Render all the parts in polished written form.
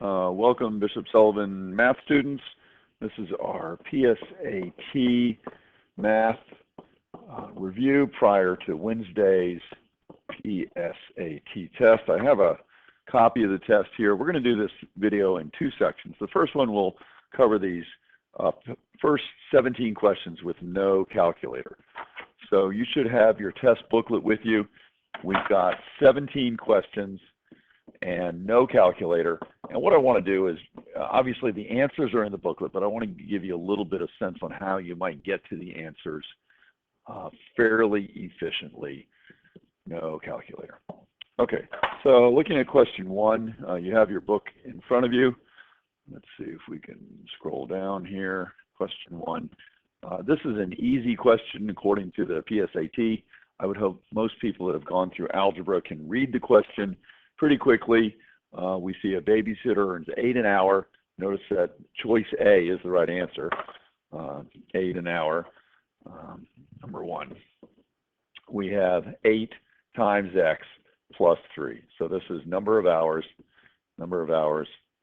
Welcome, Bishop Sullivan math students. This is our PSAT math review prior to Wednesday's PSAT test. I have a copy of the test here. We're going to do this video in two sections. The first one will cover these first 17 questions with no calculator. So you should have your test booklet with you. We've got 17 questions and no calculator. And what I want to do is, obviously the answers are in the booklet, but I want to give you a little bit of sense on how you might get to the answers fairly efficiently. No calculator. Okay, so looking at question one, you have your book in front of you. Let's see if we can scroll down here. Question one. This is an easy question according to the PSAT. I would hope most people that have gone through algebra can read the question pretty quickly. We see a babysitter earns $8 an hour. Notice that choice A is the right answer, $8 an hour, number one. We have 8 times X plus 3. So this is number of hours,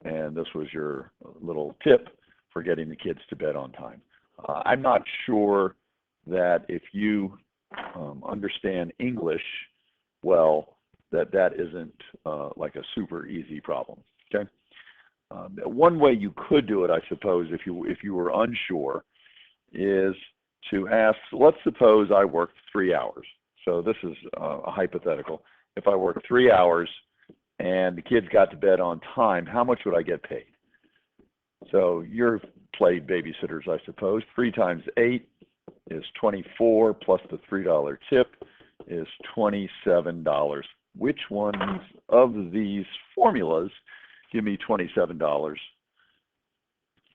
and this was your little tip for getting the kids to bed on time. I'm not sure that if you understand English well, that isn't like a super easy problem. Okay. One way you could do it, I suppose, if you were unsure, is to ask. Let's suppose I worked 3 hours. So this is a hypothetical. If I worked 3 hours and the kids got to bed on time, how much would I get paid? So you're played babysitters, I suppose. 3 times 8 is 24, plus the $3 tip is $27. Which ones of these formulas give me $27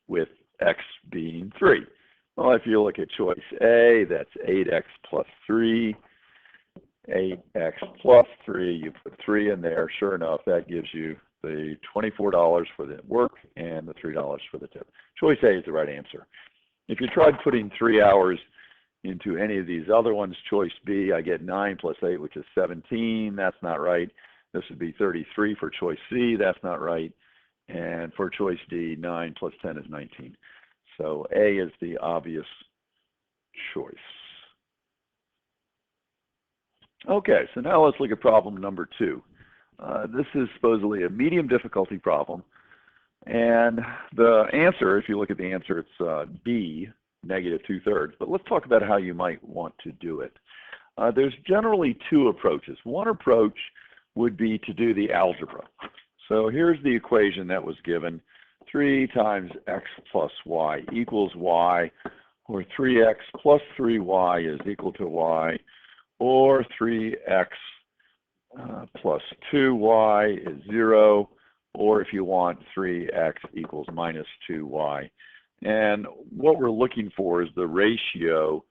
with X being 3? Well, if you look at choice A, that's 8X plus 3. 8X plus 3, you put 3 in there. Sure enough, that gives you the $24 for the work and the $3 for the tip. Choice A is the right answer. If you tried putting 3 hours into any of these other ones, choice B, I get 9 plus 8, which is 17. That's not right. This would be 33 for choice C. That's not right. And for choice D, 9 plus 10 is 19. So A is the obvious choice. Okay, so now let's look at problem number 2. This is supposedly a medium difficulty problem. And the answer, if you look at the answer, it's B, negative 2/3. But let's talk about how you might want to do it. There's generally 2 approaches. One approach would be to do the algebra. So here's the equation that was given. 3 times X plus Y equals Y, or 3X plus 3Y is equal to Y, or 3X plus 2Y is 0, or if you want 3X equals minus 2Y. And what we're looking for is the ratio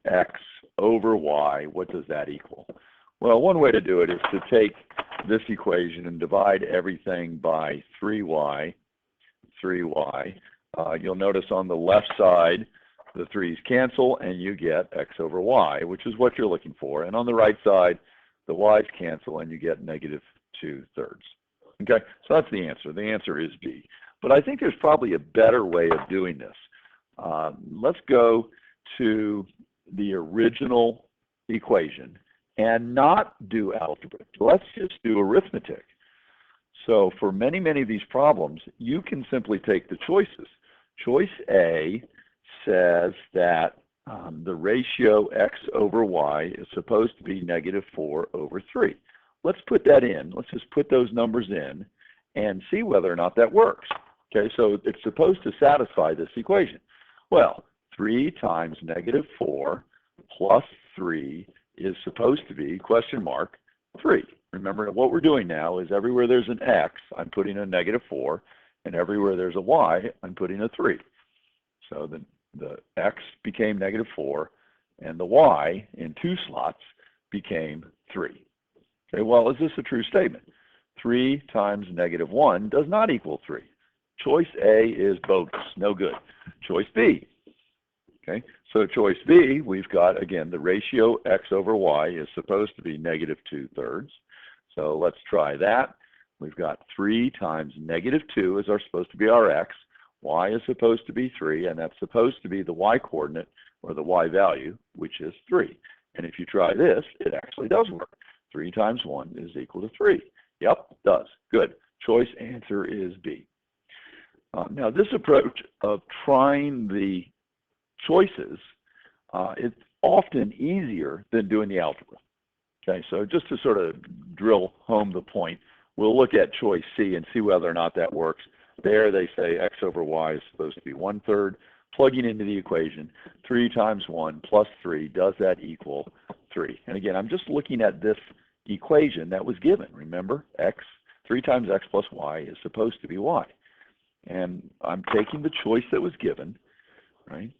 X over Y. What does that equal? Well, one way to do it is to take this equation and divide everything by 3Y. You'll notice on the left side, the 3's cancel and you get X over Y, which is what you're looking for. And on the right side, the Y's cancel and you get negative 2/3. Okay, so that's the answer. The answer is B. But I think there's probably a better way of doing this. Let's go to the original equation and not do algebra. Let's just do arithmetic. So for many of these problems, you can simply take the choices. Choice A says that the ratio X over Y is supposed to be negative 4 over 3. Let's put that in. Let's just put those numbers in and see whether or not that works. Okay, so it's supposed to satisfy this equation. Well, 3 times negative 4 plus 3 is supposed to be, question mark, 3. Remember, what we're doing now is everywhere there's an X, I'm putting a negative 4, and everywhere there's a Y, I'm putting a 3. So the X became negative 4, and the Y in 2 slots became 3. Okay, well, is this a true statement? 3 times negative 1 does not equal 3. Choice A is bogus, no good. Choice B. Okay, so choice B, we've got, again, the ratio X over Y is supposed to be negative 2/3. So let's try that. we've got 3 times negative 2 is supposed to be our x, y is supposed to be 3, and that's supposed to be the y coordinate, or the y value, which is 3. And if you try this, it actually does work. 3 times 1 is equal to 3. Yep, it does. Good. Choice answer is B. Now, this approach of trying the choices, it's often easier than doing the algebra. Okay, so just to sort of drill home the point, we'll look at choice C and see whether or not that works. There they say x over y is supposed to be 1/3. Plugging into the equation, 3 times 1 plus 3, does that equal 3? And again, I'm just looking at this equation that was given. Remember, 3 times x plus y is supposed to be y. And I'm taking the choice that was given, right?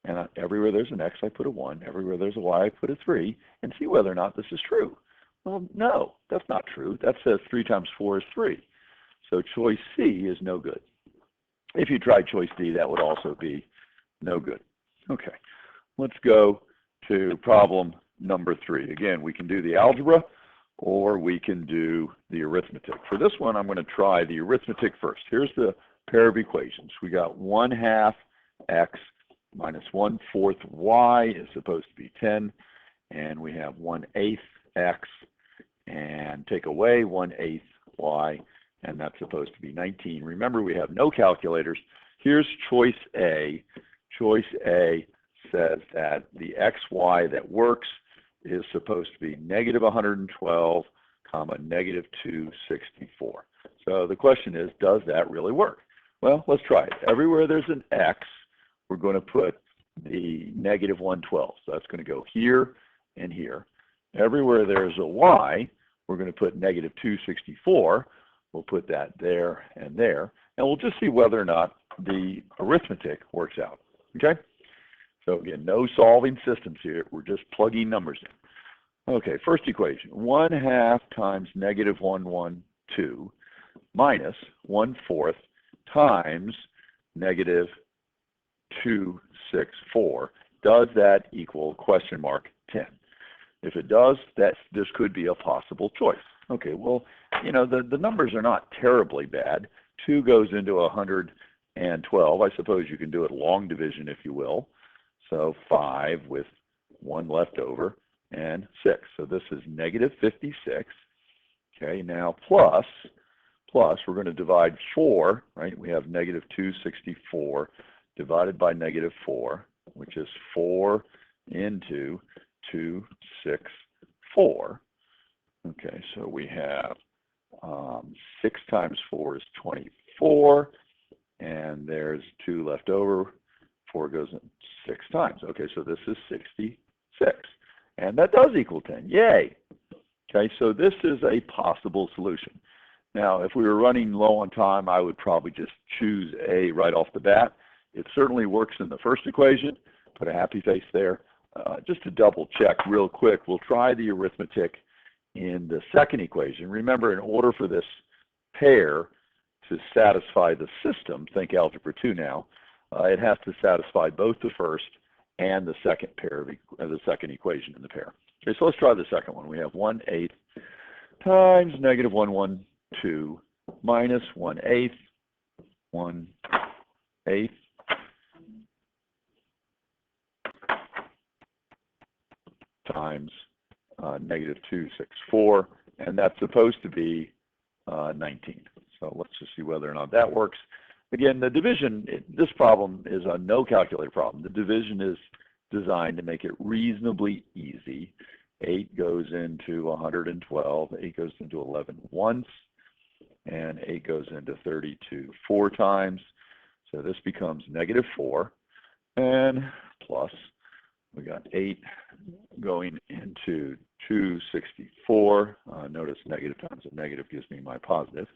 And everywhere there's an x, I put a 1. Everywhere there's a y, I put a 3, and see whether or not this is true. Well, no, that's not true. That says 3 times 4 is 3. So choice C is no good. If you tried choice D, that would also be no good. Okay, let's go to problem number 3. Again, we can do the algebra, or we can do the arithmetic. For this one, I'm going to try the arithmetic first. Here's the pair of equations. We got 1/2 x minus 1/4 y is supposed to be 10, and we have 1/8 x, and take away 1/8 y, and that's supposed to be 19. Remember, we have no calculators. Here's choice A. Choice A says that the xy that works is supposed to be negative 112, comma, negative 264. So the question is, does that really work? Well, let's try it. Everywhere there's an x, we're going to put the negative 112. So that's going to go here and here. Everywhere there's a y, we're going to put negative 264. We'll put that there, and we'll just see whether or not the arithmetic works out. Okay? So again, no solving systems here. We're just plugging numbers in. Okay, first equation, 1/2 times negative 112 minus 1/4 times negative 264. Does that equal question mark 10? If it does, this could be a possible choice. Okay, well, you know, the numbers are not terribly bad. 2 goes into 112. I suppose you can do it long division, if you will. So 5 with 1 left over, and 6. So this is negative 56. Okay, now plus, we're going to divide 4, right? We have negative 264 divided by negative 4, which is 4 into 264. Okay, so we have 6 times 4 is 24, and there's 2 left over. 4 goes in 6 times. Okay, so this is 66. And that does equal 10. Yay! Okay, so this is a possible solution. Now, if we were running low on time, I would probably just choose A right off the bat. It certainly works in the first equation. Put a happy face there. Just to double check real quick, we'll try the arithmetic in the second equation. Remember, in order for this pair to satisfy the system, think Algebra 2 now, it has to satisfy both the first and the second pair of the second equation in the pair. Okay, so let's try the second one. We have 1/8 times negative 112 minus 1/8 times negative 264, and that's supposed to be 19. So let's just see whether or not that works. Again, the division, this problem is a no calculator problem. The division is designed to make it reasonably easy. 8 goes into 112, 8 goes into 11 once, and 8 goes into 32 4 times. So this becomes negative 4, and plus, we got 8 going into 264. Notice negative times a negative gives me my positive.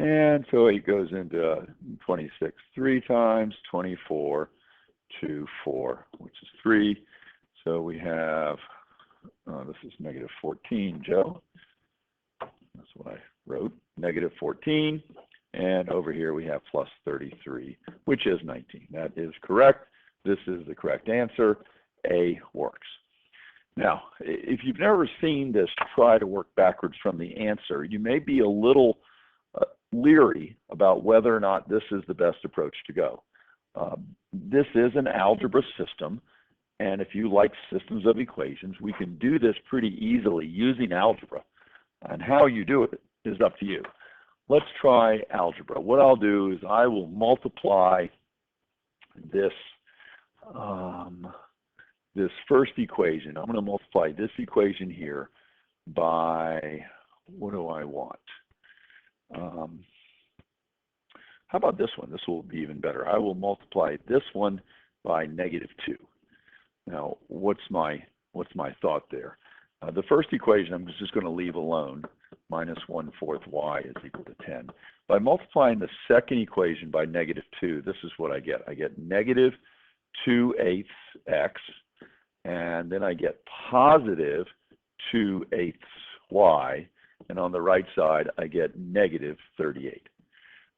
And so 8 goes into 26 3 times, 24 2 4, which is 3. So we have, this is negative 14, Joe. That's what I wrote, negative 14. And over here we have plus 33, which is 19. That is correct. This is the correct answer. A works. Now, if you've never seen this try to work backwards from the answer, you may be a little leery about whether or not this is the best approach to go. This is an algebra system, and if you like systems of equations, we can do this pretty easily using algebra. And how you do it is up to you. Let's try algebra. What I'll do is I will multiply this this first equation. I'm going to multiply this equation here by, what do I want? How about this one? This will be even better. I will multiply this one by -2. Now, what's my thought there? The first equation I'm just going to leave alone. -1/4 y is equal to 10. By multiplying the second equation by -2, this is what I get. I get -2/8 x, and then I get +2/8 y, and on the right side I get -38.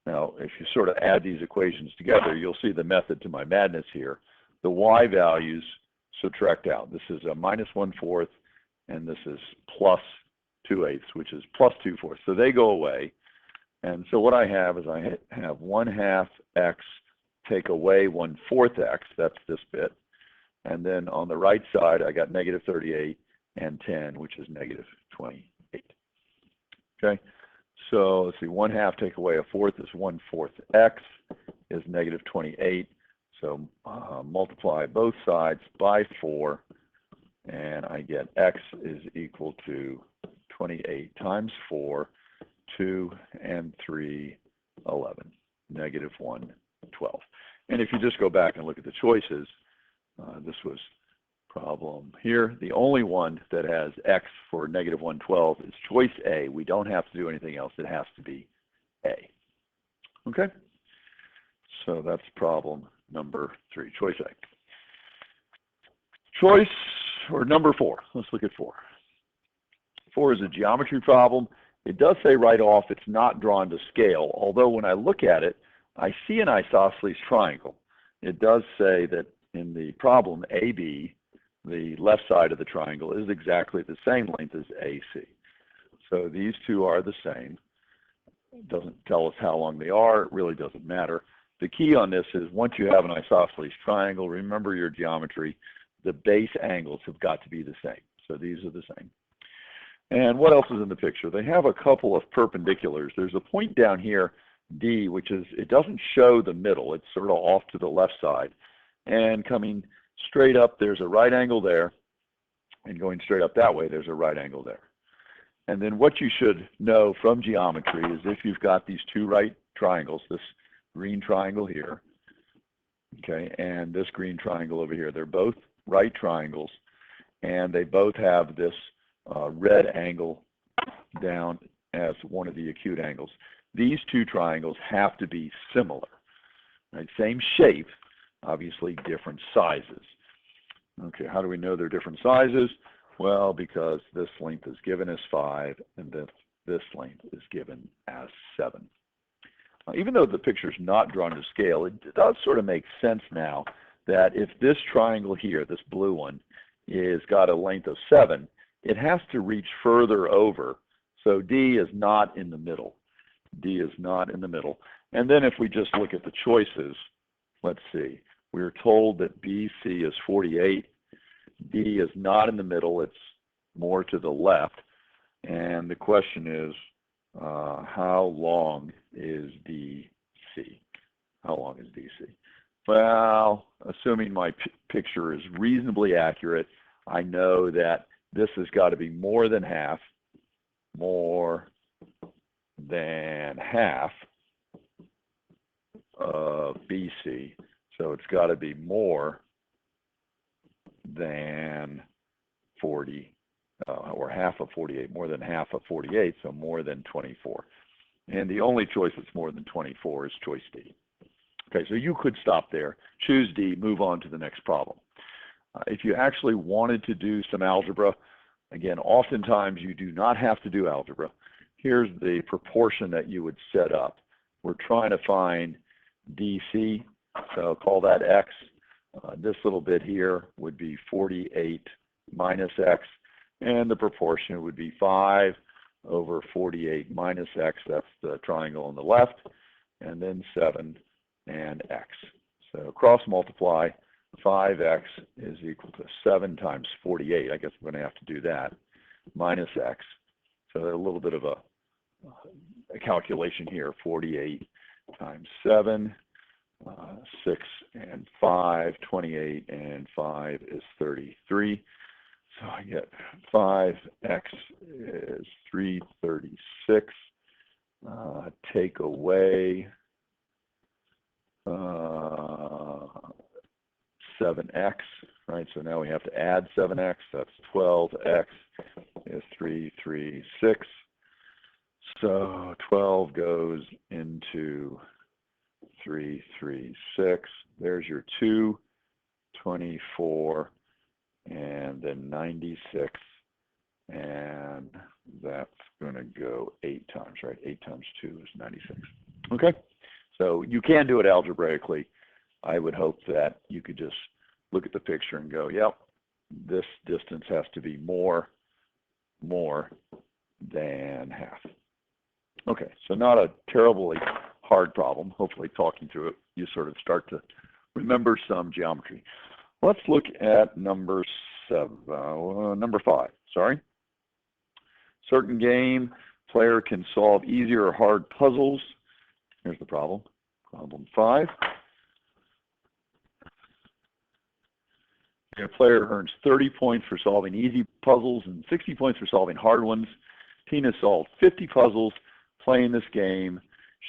Now, if you sort of add these equations together, you'll see the method to my madness here. The y values subtract out. This is a -1/4, and this is +2/8, which is +2/4. So they go away. And so what I have is I have 1/2 x take away 1/4 x, that's this bit. And then on the right side, I got -38 and 10, which is -28. Okay, so let's see, 1/2 take away 1/4 is 1/4 x is -28. So multiply both sides by 4, and I get x is equal to 28 times 4, 2 and 3, 11, -1, 12. And if you just go back and look at the choices, this was problem here. The only one that has x for -1, 12 is choice A. We don't have to do anything else. It has to be A. Okay? So that's problem number 3, choice A. Choice, or number 4. Let's look at 4. 4 is a geometry problem. It does say right off it's not drawn to scale, although when I look at it, I see an isosceles triangle. It does say that in the problem AB, the left side of the triangle is exactly the same length as AC. So these two are the same. It doesn't tell us how long they are. It really doesn't matter. The key on this is once you have an isosceles triangle, remember your geometry, the base angles have got to be the same. So these are the same. And what else is in the picture? They have a couple of perpendiculars. There's a point down here, D, which is, it doesn't show the middle. It's sort of off to the left side. And coming straight up, there's a right angle there. And going straight up that way, there's a right angle there. And then what you should know from geometry is if you've got these two right triangles, this green triangle here, okay, and this green triangle over here, they're both right triangles, and they both have this red angle down as one of the acute angles. These two triangles have to be similar, right? Same shape, obviously different sizes. Okay, how do we know they're different sizes? Well, because this length is given as 5 and this length is given as 7. Even though the picture is not drawn to scale, it does sort of make sense now that if this triangle here, this blue one, is got a length of 7, it has to reach further over. So D is not in the middle. D is not in the middle. And then if we just look at the choices, let's see. We're told that BC is 48. D is not in the middle. It's more to the left. And the question is, how long is DC? How long is DC? Well, assuming my picture is reasonably accurate, I know that this has got to be more than half of BC. So it's got to be more than 40, or half of 48, more than half of 48, so more than 24. And the only choice that's more than 24 is choice D. Okay, so you could stop there, choose D, move on to the next problem. If you actually wanted to do some algebra, again, oftentimes you do not have to do algebra. Here's the proportion that you would set up. We're trying to find DC, so call that X. This little bit here would be 48 minus x, and the proportion would be 5 over 48 minus x, that's the triangle on the left, and then 7 and x. So cross multiply, 5x is equal to 7 times 48. I guess I'm going to have to do that, minus x. So a little bit of a calculation here. 48 times 7, 6 and 5, 28 and 5 is 33. So I get 5x is 336. Take away 7x, right? So now we have to add 7x. That's 12x is 336. So 12 goes into 336. There's your 2, 24, and then 96. And that's going to go 8 times, right? 8 times 2 is 96. Okay? So you can do it algebraically. I would hope that you could just look at the picture and go, yep, this distance has to be more than half. Okay, so not a terribly hard problem. Hopefully talking through it, you sort of start to remember some geometry. Let's look at number 5, sorry. Certain game, player can solve easy or hard puzzles. Here's the problem, problem 5. A player earns 30 points for solving easy puzzles and 60 points for solving hard ones. Tina solved 50 puzzles playing this game.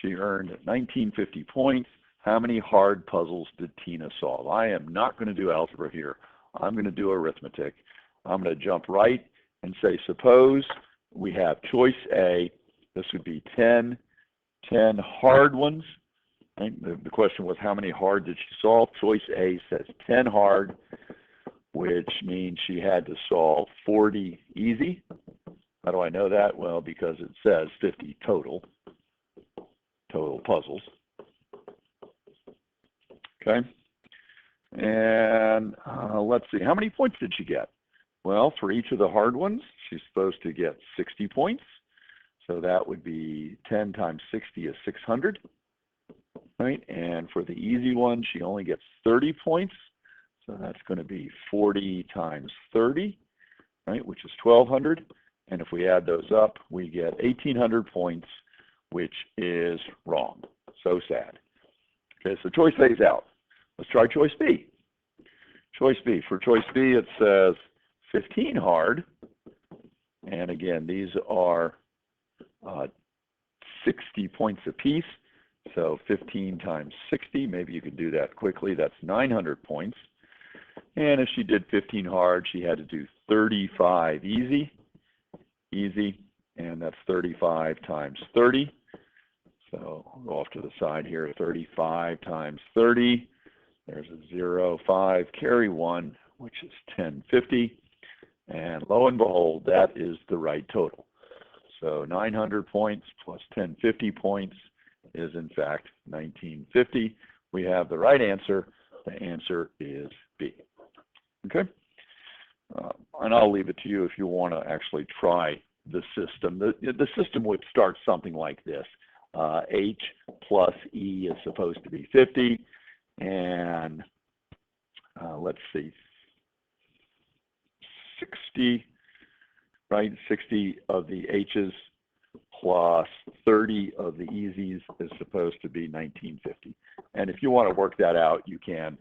She earned 1950 points. How many hard puzzles did Tina solve? I am not going to do algebra here. I'm going to do arithmetic. I'm going to jump right and say, suppose we have choice A. This would be 10 hard ones. Right? The question was, how many hard did she solve? Choice A says 10 hard, which means she had to solve 40 easy. How do I know that? Well, because it says 50 total puzzles. Okay. And let's see, how many points did she get? Well, for each of the hard ones, she's supposed to get 60 points. So that would be 10 times 60 is 600, right? And for the easy one, she only gets 30 points. So that's going to be 40 times 30, right, which is 1,200. And if we add those up, we get 1,800 points, which is wrong. So sad. Okay, so choice A is out. Let's try choice B. Choice B. For choice B, it says 15 hard. And again, these are 60 points apiece. So 15 times 60, maybe you could do that quickly. That's 900 points. And if she did 15 hard, she had to do 35 easy, and that's 35 times 30. So I'll go off to the side here, 35 times 30. There's a 0, 5, carry 1, which is 1050. And lo and behold, that is the right total. So 900 points plus 1050 points is in fact 1950. We have the right answer. The answer is B. Okay? And I'll leave it to you if you want to actually try the system. The system would start something like this. H plus E is supposed to be 50. And let's see, 60, right? 60 of the H's plus 30 of the E's is supposed to be 1950. And if you want to work that out, you can.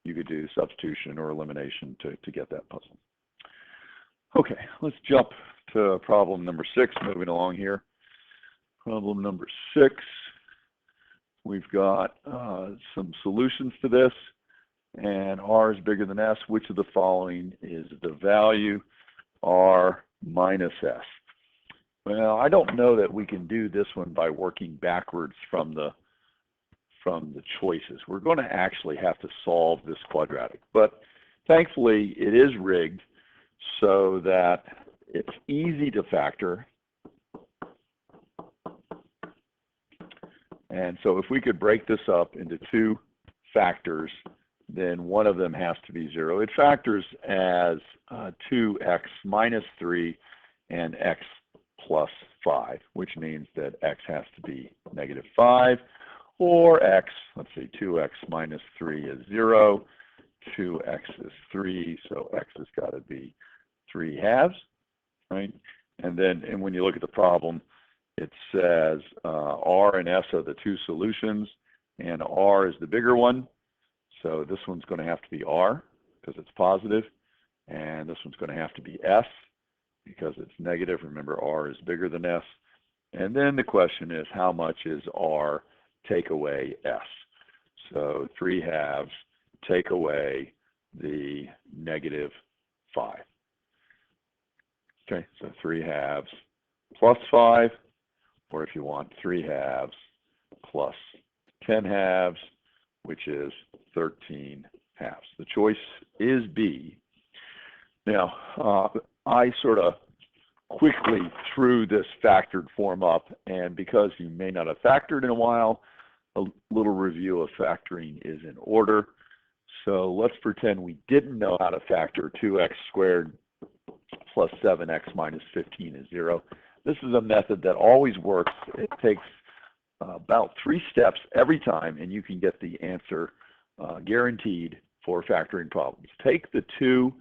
You could do substitution or elimination to get that puzzle. Okay, let's jump to problem number 6, moving along here. Problem number 6, we've got some solutions to this, and R is bigger than S. Which of the following is the value R minus S? Well, I don't know that we can do this one by working backwards from the choices. We're going to actually have to solve this quadratic, but thankfully it is rigged so that it's easy to factor. And so if we could break this up into 2 factors, then one of them has to be 0. It factors as 2x minus 3 and x plus 5, which means that x has to be negative 5, or x, let's see, 2x minus 3 is 0, 2x is 3, so x has got to be 3 halves, right? And when you look at the problem, it says R and S are the two solutions, and R is the bigger one. So this one's going to have to be R because it's positive, and this one's going to have to be S because it's negative. Remember, R is bigger than S. And then the question is, how much is R take away S? So 3 halves take away the negative 5. Okay, so 3 halves plus 5, or if you want, 3 halves plus 10 halves, which is 13 halves. The choice is B. Now, I sort of quickly threw this factored form up, and because you may not have factored in a while, a little review of factoring is in order. So let's pretend we didn't know how to factor 2x squared plus 7x minus 15 is 0. This is a method that always works. It takes about 3 steps every time, and you can get the answer guaranteed for factoring problems. Take the 2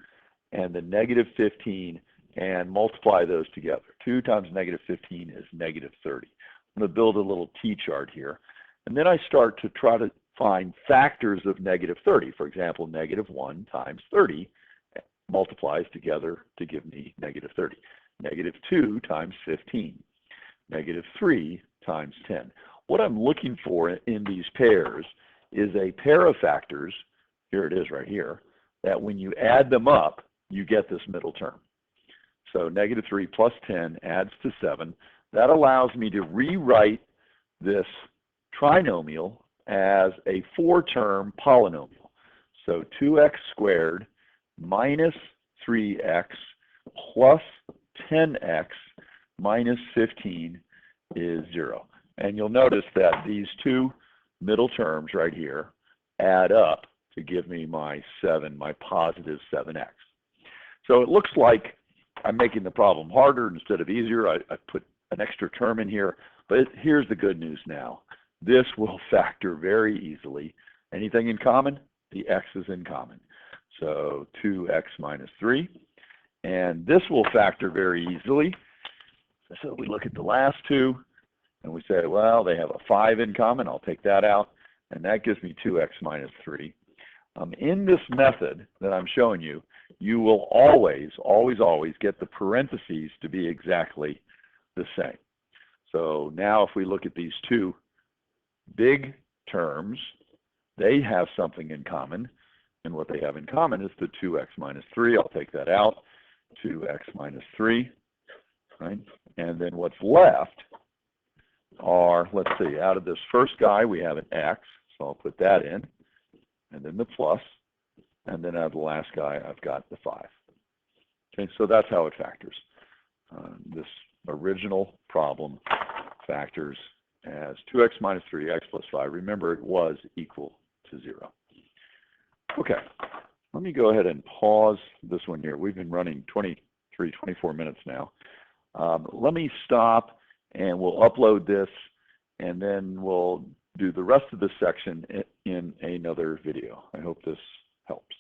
and the negative 15 and multiply those together. 2 times negative 15 is negative 30. I'm going to build a little T-chart here. And then I start to try to find factors of negative 30. For example, negative 1 times 30 multiplies together to give me negative 30. Negative 2 times 15. Negative 3 times 10. What I'm looking for in these pairs is a pair of factors, here it is right here, that when you add them up, you get this middle term. So negative 3 plus 10 adds to 7. That allows me to rewrite this trinomial as a 4-term polynomial. So 2x squared minus 3x plus 10x minus 15 is 0. And you'll notice that these two middle terms right here add up to give me my positive 7x. So it looks like I'm making the problem harder instead of easier. I put an extra term in here, but here's the good news now. This will factor very easily. Anything in common? The x is in common. So 2x minus 3. And this will factor very easily. So we look at the last two, and we say, well, they have a 5 in common. I'll take that out, and that gives me 2x minus 3. In this method that I'm showing you, you will always, always, always get the parentheses to be exactly the same. So now if we look at these two big terms, they have something in common, and what they have in common is the 2x minus 3. I'll take that out, 2x minus 3, right? And then what's left are, let's see, out of this first guy we have an x, so I'll put that in, and then the plus, and then out of the last guy I've got the 5. Okay, so that's how it factors. This original problem factors as 2x minus 3, x plus 5. Remember, it was equal to 0. Okay, let me go ahead and pause this one here. We've been running 24 minutes now. Let me stop, and we'll upload this, and then we'll do the rest of this section in another video. I hope this helps.